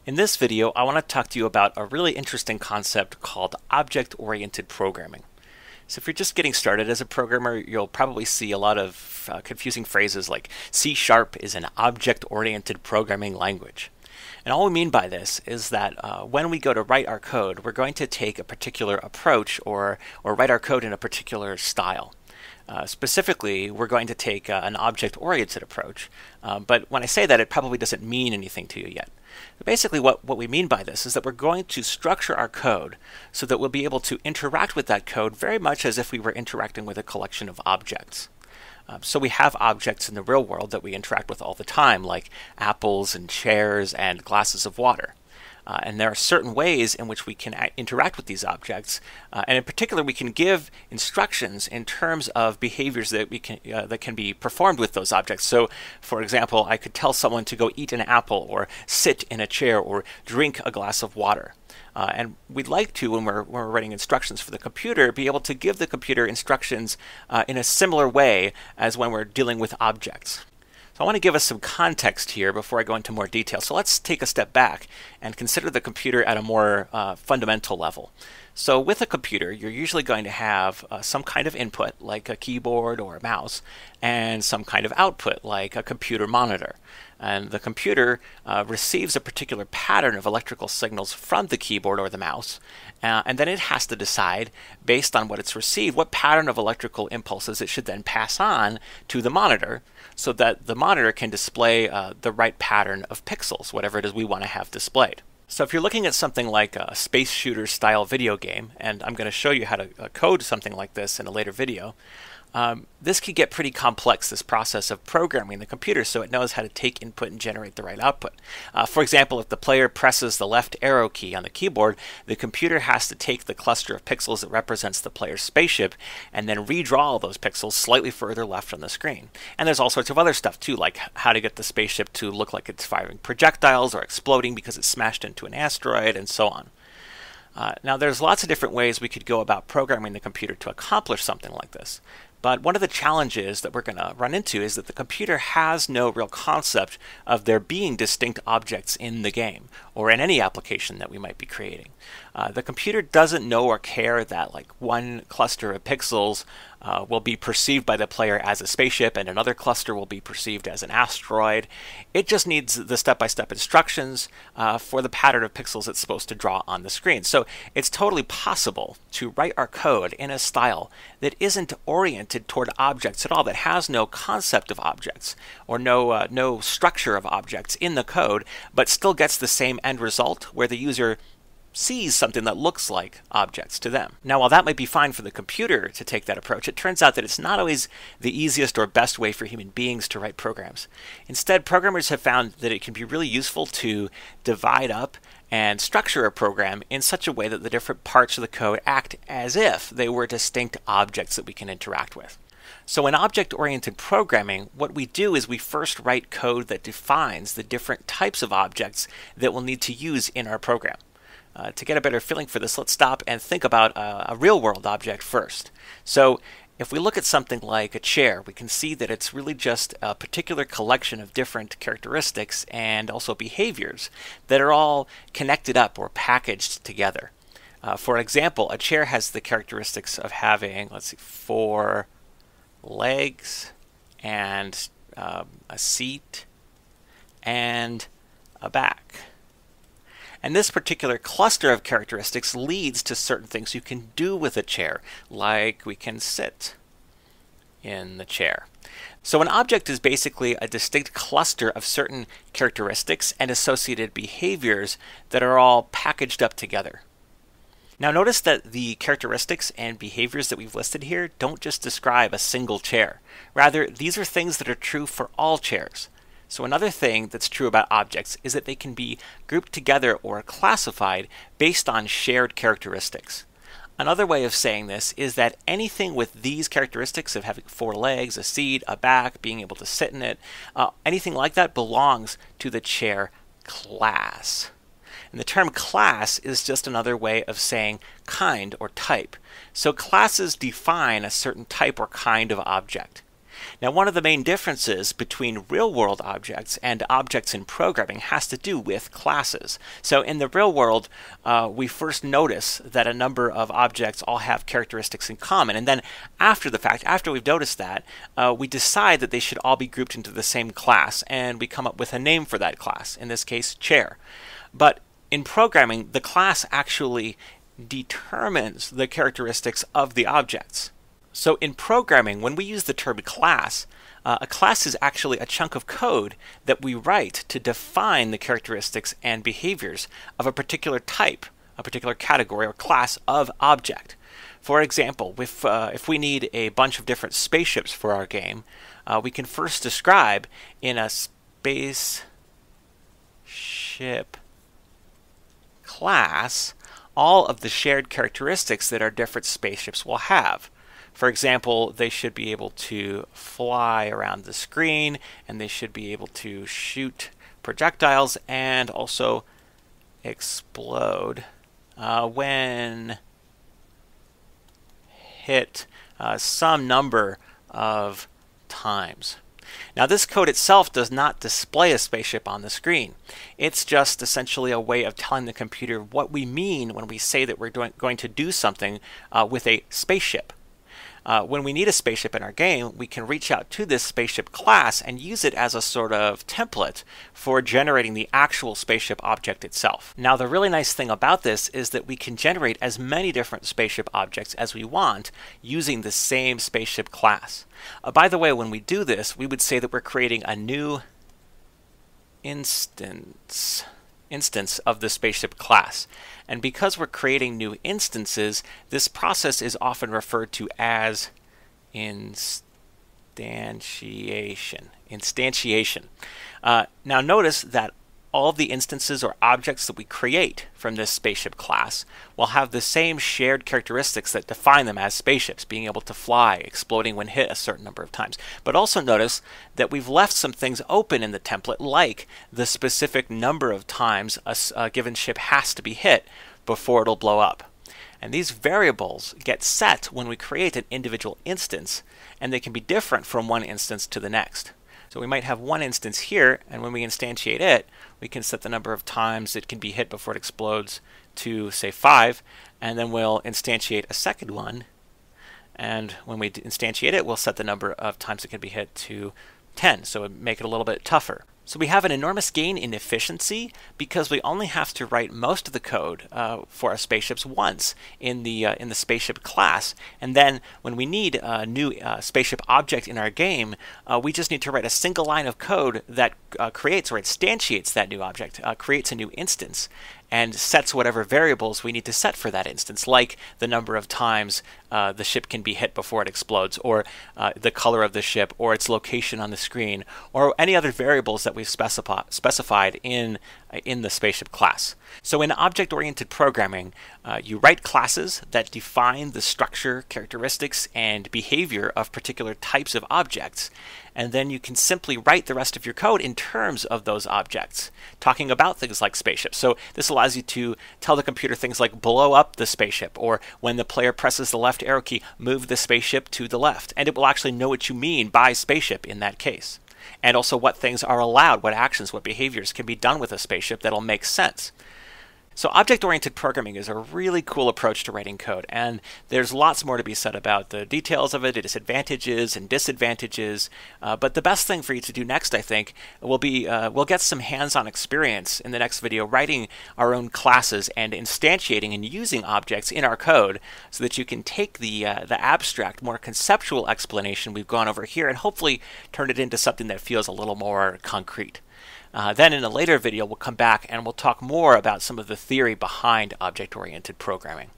In this video, I want to talk to you about a really interesting concept called object-oriented programming. So if you're just getting started as a programmer, you'll probably see a lot of confusing phrases like C# is an object-oriented programming language. And all we mean by this is that when we go to write our code, we're going to take a particular approach or write our code in a particular style. Specifically, we're going to take an object-oriented approach, but when I say that, it probably doesn't mean anything to you yet. Basically, what we mean by this is that we're going to structure our code so that we'll be able to interact with that code very much as if we were interacting with a collection of objects. So we have objects in the real world that we interact with all the time, like apples and chairs and glasses of water. And there are certain ways in which we can interact with these objects, and in particular, we can give instructions in terms of behaviors that that can be performed with those objects. So, for example, I could tell someone to go eat an apple, or sit in a chair, or drink a glass of water. And we'd like to, when we're writing instructions for the computer, be able to give the computer instructions in a similar way as when we're dealing with objects. So I want to give us some context here before I go into more detail. So let's take a step back and consider the computer at a more fundamental level. So with a computer, you're usually going to have some kind of input, like a keyboard or a mouse, and some kind of output, like a computer monitor. And the computer receives a particular pattern of electrical signals from the keyboard or the mouse, and then it has to decide, based on what it's received, what pattern of electrical impulses it should then pass on to the monitor, so that the monitor can display the right pattern of pixels, whatever it is we want to have displayed. So if you're looking at something like a space shooter style video game, and I'm going to show you how to code something like this in a later video, this can get pretty complex, this process of programming the computer so it knows how to take input and generate the right output. For example, if the player presses the left arrow key on the keyboard, the computer has to take the cluster of pixels that represents the player's spaceship and then redraw all those pixels slightly further left on the screen. And there's all sorts of other stuff too, like how to get the spaceship to look like it's firing projectiles or exploding because it's smashed into an asteroid, and so on. Now there's lots of different ways we could go about programming the computer to accomplish something like this. But one of the challenges that we're going to run into is that the computer has no real concept of there being distinct objects in the game or in any application that we might be creating. The computer doesn't know or care that like one cluster of pixels will be perceived by the player as a spaceship and another cluster will be perceived as an asteroid. It just needs the step-by-step instructions for the pattern of pixels it's supposed to draw on the screen. So it's totally possible to write our code in a style that isn't oriented toward objects at all, that has no concept of objects or no structure of objects in the code, but still gets the same end result where the user sees something that looks like objects to them. Now, while that might be fine for the computer to take that approach, it turns out that it's not always the easiest or best way for human beings to write programs. Instead, programmers have found that it can be really useful to divide up and structure a program in such a way that the different parts of the code act as if they were distinct objects that we can interact with. So in object-oriented programming, what we do is we first write code that defines the different types of objects that we'll need to use in our program. To get a better feeling for this, let's stop and think about a real-world object first. So if we look at something like a chair, we can see that it's really just a particular collection of different characteristics and also behaviors that are all connected up or packaged together. For example, a chair has the characteristics of having, let's see, 4 legs and a seat and a back. And this particular cluster of characteristics leads to certain things you can do with a chair, like we can sit in the chair. So an object is basically a distinct cluster of certain characteristics and associated behaviors that are all packaged up together. Now notice that the characteristics and behaviors that we've listed here don't just describe a single chair. Rather, these are things that are true for all chairs. So another thing that's true about objects is that they can be grouped together or classified based on shared characteristics. Another way of saying this is that anything with these characteristics of having 4 legs, a seat, a back, being able to sit in it, anything like that belongs to the chair class. And the term class is just another way of saying kind or type. So classes define a certain type or kind of object. Now, one of the main differences between real-world objects and objects in programming has to do with classes. So in the real world, we first notice that a number of objects all have characteristics in common, and then after the fact, after we've noticed that, we decide that they should all be grouped into the same class, and we come up with a name for that class, in this case, chair. But in programming, the class actually determines the characteristics of the objects. So in programming, when we use the term class, a class is actually a chunk of code that we write to define the characteristics and behaviors of a particular type, a particular category or class of object. For example, if we need a bunch of different spaceships for our game, we can first describe in a spaceship class all of the shared characteristics that our different spaceships will have. For example, they should be able to fly around the screen, and they should be able to shoot projectiles and also explode when hit some number of times. Now, this code itself does not display a spaceship on the screen. It's just essentially a way of telling the computer what we mean when we say that we're going to do something with a spaceship. When we need a spaceship in our game, we can reach out to this spaceship class and use it as a sort of template for generating the actual spaceship object itself. Now, the really nice thing about this is that we can generate as many different spaceship objects as we want using the same spaceship class. By the way, when we do this, we would say that we're creating a new instance of the spaceship class. And because we're creating new instances, this process is often referred to as instantiation. Now notice that all of the instances or objects that we create from this spaceship class will have the same shared characteristics that define them as spaceships, being able to fly, exploding when hit a certain number of times. But also notice that we've left some things open in the template, like the specific number of times a given ship has to be hit before it'll blow up. And these variables get set when we create an individual instance, and they can be different from one instance to the next. So we might have one instance here, and when we instantiate it, we can set the number of times it can be hit before it explodes to, say, 5, and then we'll instantiate a second one, and when we instantiate it, we'll set the number of times it can be hit to 10, so it make it a little bit tougher. So we have an enormous gain in efficiency because we only have to write most of the code for our spaceships once in the spaceship class, and then when we need a new spaceship object in our game, we just need to write a single line of code that creates or instantiates that new object, creates a new instance, and sets whatever variables we need to set for that instance, like the number of times the ship can be hit before it explodes, or the color of the ship, or its location on the screen, or any other variables that we've specified in the spaceship class. So in object-oriented programming, you write classes that define the structure, characteristics, and behavior of particular types of objects, and then you can simply write the rest of your code in terms of those objects, talking about things like spaceships. So this allows you to tell the computer things like blow up the spaceship, or when the player presses the left arrow key, move the spaceship to the left, and it will actually know what you mean by spaceship in that case. And also what things are allowed, what actions, what behaviors can be done with a spaceship that'll make sense. So object-oriented programming is a really cool approach to writing code, and there's lots more to be said about the details of it, its advantages and disadvantages, but the best thing for you to do next, I think, will be we'll get some hands-on experience in the next video writing our own classes and instantiating and using objects in our code so that you can take the abstract, more conceptual explanation we've gone over here and hopefully turn it into something that feels a little more concrete. Then in a later video, we'll come back and we'll talk more about some of the theory behind object-oriented programming.